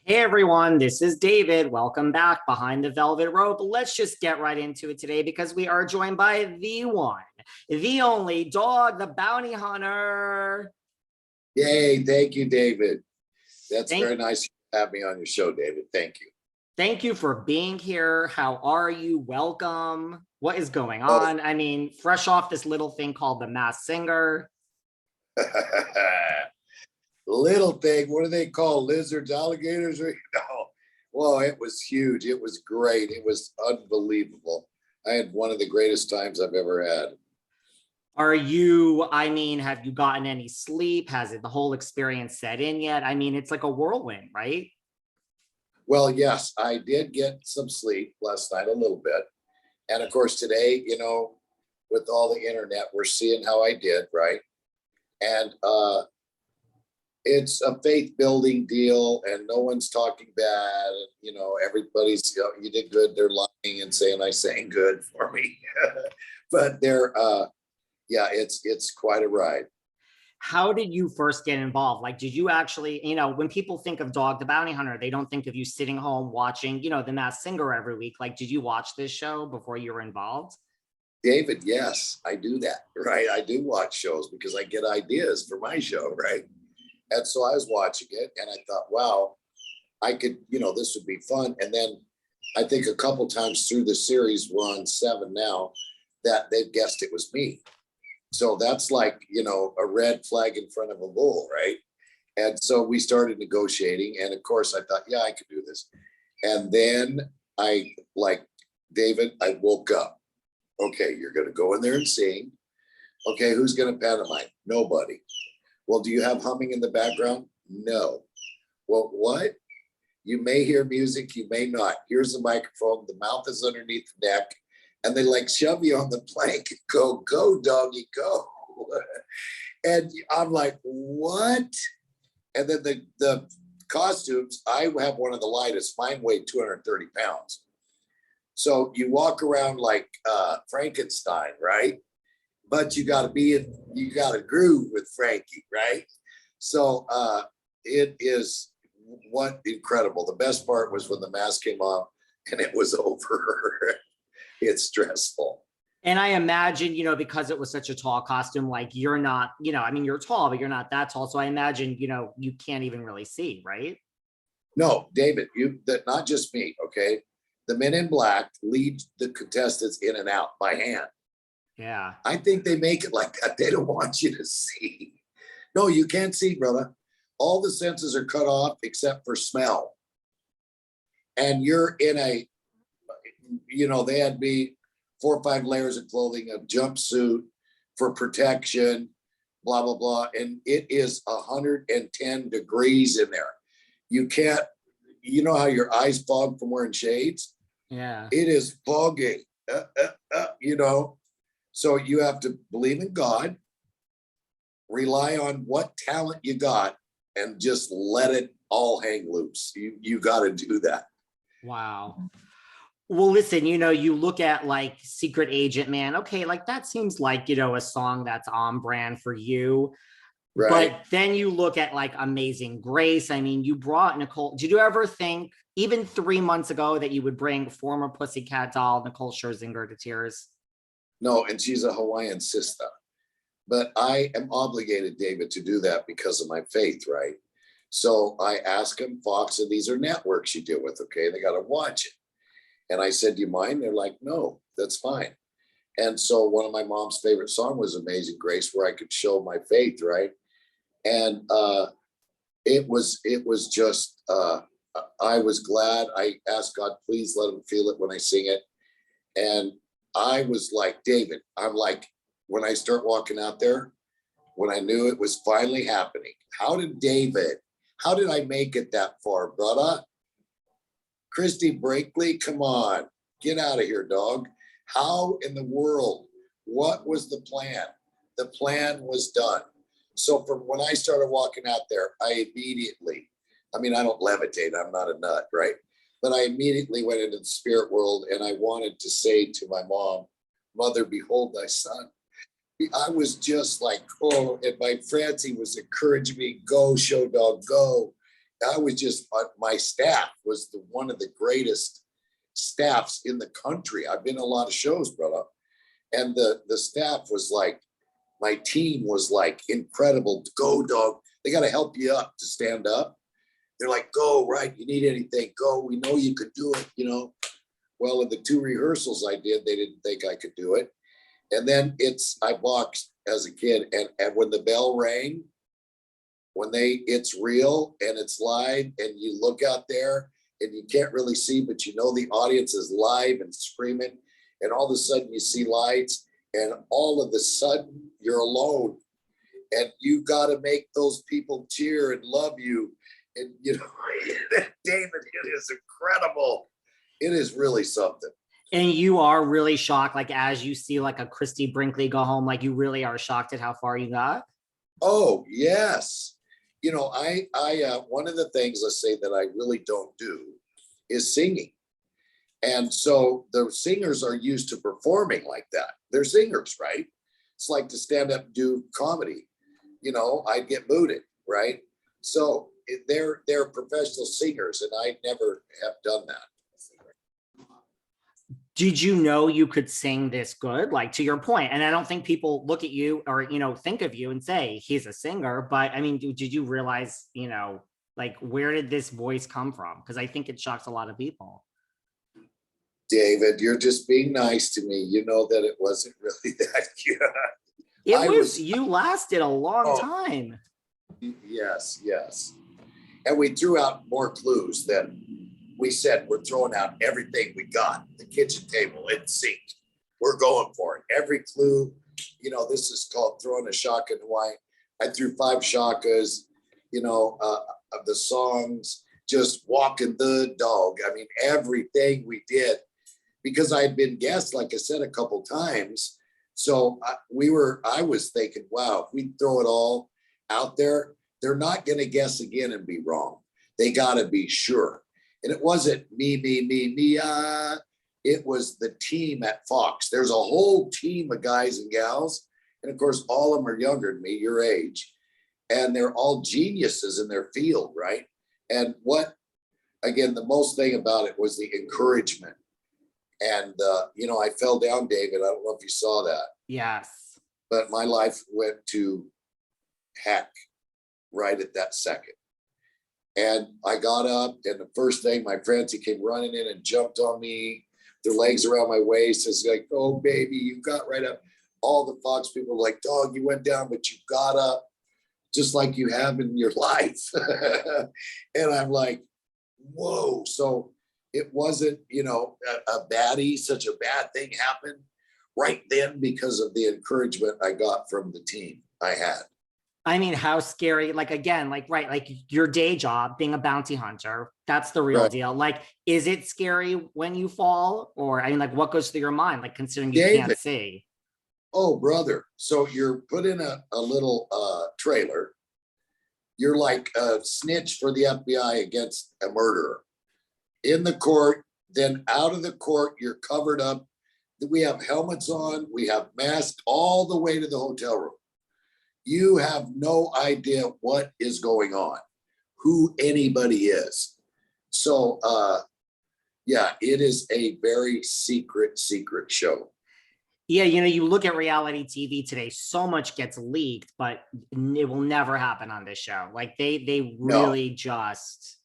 Hey everyone, this is David. Welcome back behind the velvet rope. Let's just get right into it today because we are joined by the one, the only Dog, the bounty hunter. Yay, thank you, David. That's Thank, very nice to have me on your show, David. Thank you. thank you for being here. How are you? Welcome. What is going Oh, on? I mean, fresh off this little thing called The Masked Singer. little thing, what do they call lizards, alligators? Or no. Well, it was huge. It was great. It was unbelievable. I had one of the greatest times I've ever had. Have you gotten any sleep? Has it the whole experience set in yet? I mean, it's like a whirlwind, right? Well, yes, I did get some sleep last night, a little bit. And of course, today, with all the internet, we're seeing how I did, right? And it's a faith building deal and no one's talking bad. Everybody's, you did good. They're lying and saying I sang good for me. But yeah, it's quite a ride. How did you first get involved? Like, did you actually, when people think of Dog the Bounty Hunter, they don't think of you sitting home watching, The Masked Singer every week. Like, did you watch this show before you were involved? David, yes, I do that, right? I do watch shows because I get ideas for my show, right? And so I was watching it and I thought, wow, I could, this would be fun. And then I think a couple times through the series, we're on 7 now, that they've guessed it was me. So that's like, a red flag in front of a bull, right? And so we started negotiating. And of course, I thought, yeah, I could do this. And then David, I woke up. Okay, you're going to go in there and sing. Okay, who's going to pantomime? Nobody. Well, do you have humming in the background? No. Well, what? You may hear music, you may not. Here's the microphone. The mouth is underneath the neck. And they like shove you on the plank and go, doggy, go. And I'm like, what? And then the costumes, I have one of the lightest. Mine weighed 230 pounds. So you walk around like Frankenstein, right? But you got to groove with Frankie, right? So it is what incredible. The best part was when the mask came off and it was over. It's stressful. And I imagine, because it was such a tall costume, like you're not, you're tall, but you're not that tall. So I imagine, you can't even really see, right? No, David, not just me, okay? The men in black lead the contestants in and out by hand. Yeah. I think they make it like that. They don't want you to see. No, you can't see, brother. All the senses are cut off except for smell. And you're in they had me 4 or 5 layers of clothing, a jumpsuit for protection, blah, blah, blah. And it is 110 degrees in there. You can't, how your eyes fog from wearing shades? Yeah. It is fogging, So you have to believe in God, rely on what talent you got, and just let it all hang loose. You got to do that. Wow. Well, listen, you look at like Secret Agent Man. Okay, like that seems like, a song that's on brand for you. Right. But then you look at like Amazing Grace. I mean, you brought Nicole. Did you ever think, even 3 months ago, that you would bring former Pussycat doll Nicole Scherzinger to tears? No, and she's a Hawaiian sister. But I am obligated, David, to do that because of my faith, right? So I asked him, Fox, and these are networks you deal with, okay? They got to watch it. And I said, do you mind? They're like, no, that's fine. And so one of my mom's favorite songs was Amazing Grace, where I could show my faith, right? And it was just, I was glad. I asked God, please let him feel it when I sing it. And I was like, David, I'm like, when I start walking out there, when I knew it was finally happening, how did I make it that far, brother? Christy Brinkley, come on, get out of here, dog. How in the world? What was the plan? The plan was done. So from when I started walking out there, I don't levitate, I'm not a nut, right? But I immediately went into the spirit world and I wanted to say to my mom, Mother, behold thy son. I was just like, oh, and my Francie was encouraging me, go, show dog, go. I was just, my staff was one of the greatest staffs in the country. I've been in a lot of shows, brother. And the staff was like, my team was like incredible. Go, dog. They got to help you up to stand up. They're like, go, right? You need anything, go. We know you could do it, you know. Well, in the 2 rehearsals I did, they didn't think I could do it. And then I boxed as a kid. And when the bell rang, it's real and it's live and you look out there and you can't really see, but you know the audience is live and screaming. And all of a sudden you see lights and all of a sudden you're alone and you got to make those people cheer and love you. And, you know, David, it is incredible. It is really something. And you are really shocked, like as you see like a Christy Brinkley go home, like you really are shocked at how far you got? Oh, yes. You know, I one of the things, let's say, that I really don't do is singing. And so the singers are used to performing like that. They're singers, right? It's like to stand up and do comedy. You know, I'd get booted, right? So they're professional singers, and I never have done that. Did you know you could sing this good? Like, to your point, and I don't think people look at you or, you know, think of you and say he's a singer, but I mean, did you realize, you know, like, where did this voice come from? Because I think it shocks a lot of people. David, you're just being nice to me. You know that it wasn't really that good. You lasted a long time. Yes, yes. And we threw out more clues than we said. We're throwing out everything we got, the kitchen table and sink. We're going for it. Every clue, you know, this is called throwing a shaka in Hawaii. I threw 5 shakas, you know, of the songs, just walking the dog. I mean, everything we did, because I had been guessed, like I said, a couple times. So I was thinking, wow, if we throw it all out there, they're not going to guess again and be wrong. They got to be sure. And it wasn't me. It was the team at Fox. There's a whole team of guys and gals. And of course, all of them are younger than me, your age. And they're all geniuses in their field, right? And again, the most thing about it was the encouragement. And, you know, I fell down, David. I don't know if you saw that. Yes. But my life went to heck right at that second. And I got up, and the first thing, my Francie came running in and jumped on me, their legs around my waist. It's like, oh, baby, you got right up. All the Fox people were like, dog, you went down, but you got up just like you have in your life. And I'm like, whoa. So it wasn't, you know, a baddie, such a bad thing happened right then because of the encouragement I got from the team I had. I mean, how scary, like, again, like, right, like your day job, being a bounty hunter, that's the real deal. Like, is it scary when you fall? Or, I mean, like, what goes through your mind, like, considering you can't see? Oh, brother. So you're put in a little trailer. You're like a snitch for the FBI against a murderer. In the court, then out of the court, you're covered up. We have helmets on, we have masks all the way to the hotel room. You have no idea what is going on, who anybody is. So, yeah, it is a very secret show. Yeah, you know, you look at reality TV today, so much gets leaked, but it will never happen on this show. Like they really just